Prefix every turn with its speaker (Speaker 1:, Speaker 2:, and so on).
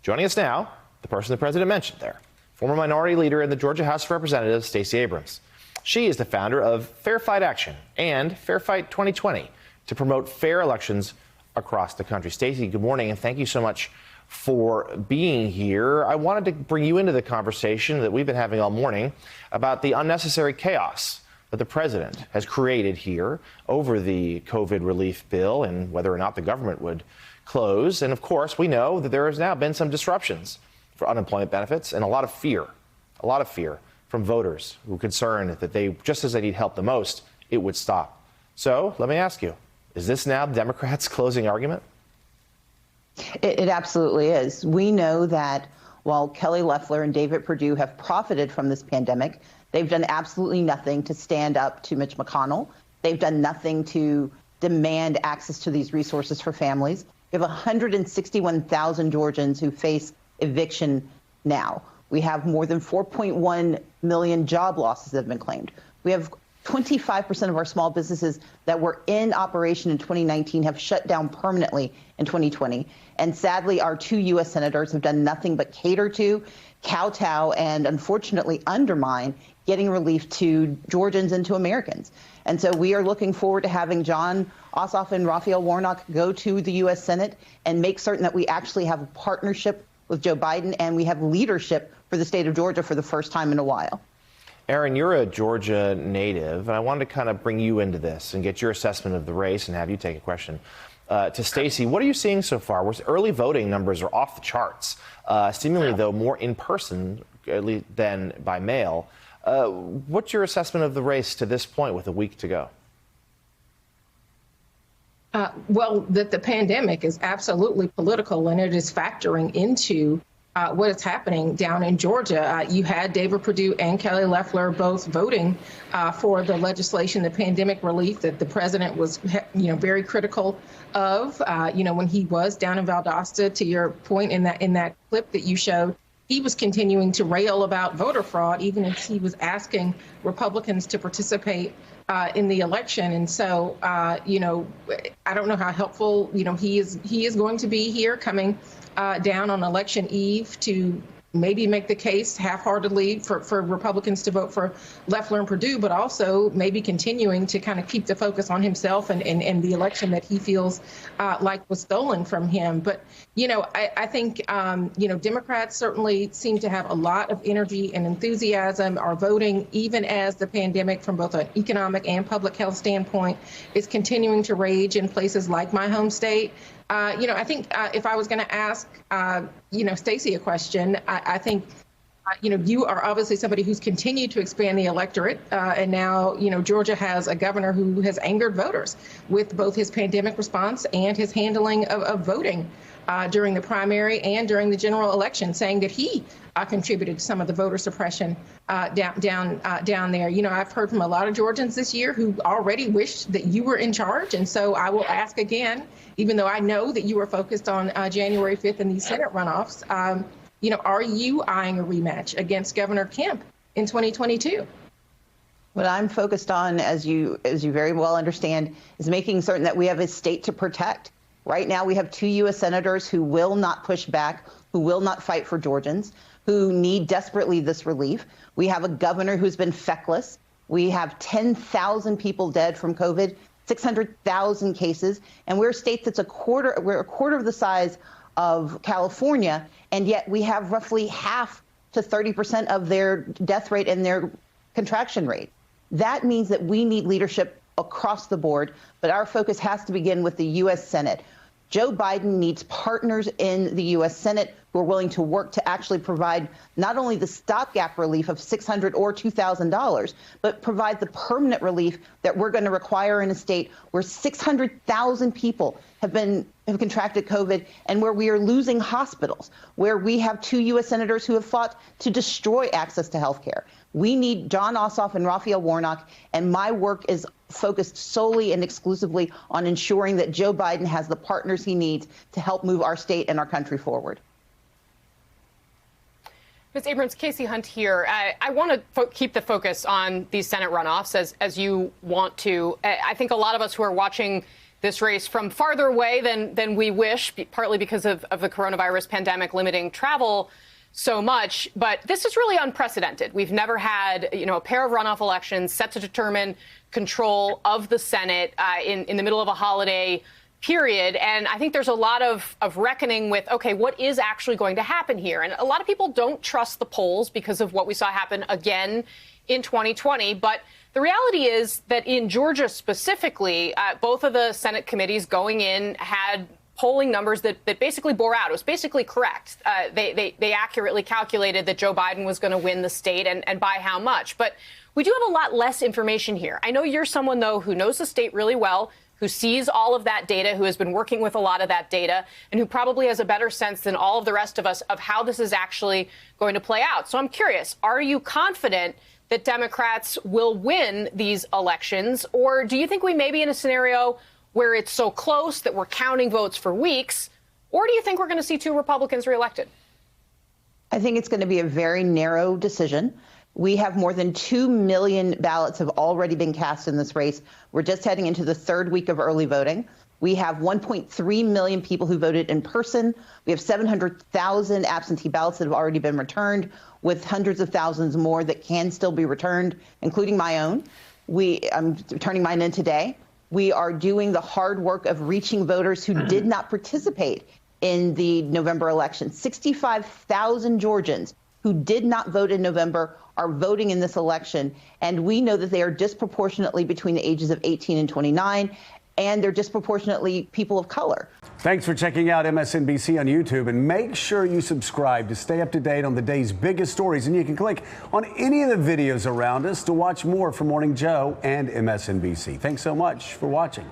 Speaker 1: Joining us now, the person the president mentioned there, former minority leader in the Georgia House of Representatives, Stacey Abrams. She is the founder of Fair Fight Action and Fair Fight 2020 to promote fair elections across the country. Stacey, good morning, and thank you so much for being here. I wanted to bring you into the conversation that we've been having all morning about the unnecessary chaos that the president has created here over the COVID relief bill and whether or not the government would close. And of course, we know that there has now been some disruptions for unemployment benefits and a lot of fear from voters who are concerned that they, just as they need help the most, it would stop. So let me ask you, is this now the Democrats' closing argument?
Speaker 2: It absolutely is. We know that while Kelly Loeffler and David Perdue have profited from this pandemic, they've done absolutely nothing to stand up to Mitch McConnell. They've done nothing to demand access to these resources for families. We have 161,000 Georgians who face eviction now. We have more than 4.1 million job losses that have been claimed. We have 25% of our small businesses that were in operation in 2019 have shut down permanently in 2020. And sadly, our two U.S. senators have done nothing but cater to, kowtow, and unfortunately undermine getting relief to Georgians and to Americans. And so we are looking forward to having Jon Ossoff and Raphael Warnock go to the U.S. Senate and make certain that we actually have a partnership with Joe Biden and we have leadership for the state of Georgia for the first time in a while.
Speaker 1: Aaron, you're a Georgia native, and I wanted to kind of bring you into this and get your assessment of the race and have you take a question. To Stacey, what are you seeing so far? Early voting numbers are off the charts, seemingly, though, more in person than by mail. What's your assessment of the race to this point with a week to go?
Speaker 3: Well, that the pandemic is absolutely political, and it is factoring into what is happening down in Georgia. You had David Perdue and Kelly Loeffler both voting for the legislation, the pandemic relief that the president was, very critical of. When he was down in Valdosta, to your point in that clip that you showed, he was continuing to rail about voter fraud, even as he was asking Republicans to participate in the election. And so, I don't know how helpful, he is going to be here coming down on election eve to maybe make the case half-heartedly for Republicans to vote for Loeffler and Perdue, but also maybe continuing to kind of keep the focus on himself and the election that he feels like was stolen from him. But, I think, Democrats certainly seem to have a lot of energy and enthusiasm, are voting even as the pandemic from both an economic and public health standpoint is continuing to rage in places like my home state. I think if I was going to ask, Stacey a question, I think, you are obviously somebody who's continued to expand the electorate. And now, Georgia has a governor who has angered voters with both his pandemic response and his handling of voting during the primary and during the general election, saying that he contributed to some of the voter suppression down there. I've heard from a lot of Georgians this year who already wished that you were in charge. And so I will ask again, even though I know that you were focused on January 5th and these Senate runoffs, are you eyeing a rematch against Governor Kemp in 2022?
Speaker 2: What I'm focused on, as you very well understand, is making certain that we have a state to protect. Right now, we have two U.S. senators who will not push back, who will not fight for Georgians, who need desperately this relief. We have a governor who's been feckless. We have 10,000 people dead from COVID, 600,000 cases, and we're a state that's a quarter of the size of California, and yet we have roughly half to 30% of their death rate and their contraction rate. That means that we need leadership across the board, but our focus has to begin with the U.S. Senate. Joe Biden needs partners in the U.S. Senate who are willing to work to actually provide not only the stopgap relief of $600 or $2,000, but provide the permanent relief that we're going to require in a state where 600,000 people have contracted COVID and where we are losing hospitals, where we have two U.S. senators who have fought to destroy access to health care. We need Jon Ossoff and Raphael Warnock, and my work is focused solely and exclusively on ensuring that Joe Biden has the partners he needs to help move our state and our country forward.
Speaker 4: Ms. Abrams, Casey Hunt here. I want to keep the focus on these Senate runoffs as you want to. I think a lot of us who are watching this race from farther away than we wish, partly because of the coronavirus pandemic limiting travel so much. But this is really unprecedented. We've never had, a pair of runoff elections set to determine control of the Senate in the middle of a holiday period. And I think there's a lot of reckoning with, OK, what is actually going to happen here? And a lot of people don't trust the polls because of what we saw happen again in 2020. But the reality is that in Georgia specifically, both of the Senate committees going in had polling numbers that basically bore out. It was basically correct. They accurately calculated that Joe Biden was going to win the state and by how much. But we do have a lot less information here. I know you're someone, though, who knows the state really well, who sees all of that data, who has been working with a lot of that data, and who probably has a better sense than all of the rest of us of how this is actually going to play out. So I'm curious, are you confident that Democrats will win these elections? Or do you think we may be in a scenario where it's so close that we're counting votes for weeks? Or do you think we're going to see 2 Republicans reelected?
Speaker 2: I think it's going to be a very narrow decision. We have more than 2 million ballots have already been cast in this race. We're just heading into the 3rd week of early voting. We have 1.3 million people who voted in person. We have 700,000 absentee ballots that have already been returned, with hundreds of thousands more that can still be returned, including my own. I'm turning mine in today. We are doing the hard work of reaching voters who did not participate in the November election. 65,000 Georgians who did not vote in November are voting in this election. And we know that they are disproportionately between the ages of 18 and 29, and they're disproportionately people of color.
Speaker 5: Thanks for checking out MSNBC on YouTube, and make sure you subscribe to stay up to date on the day's biggest stories. And you can click on any of the videos around us to watch more from Morning Joe and MSNBC. Thanks so much for watching.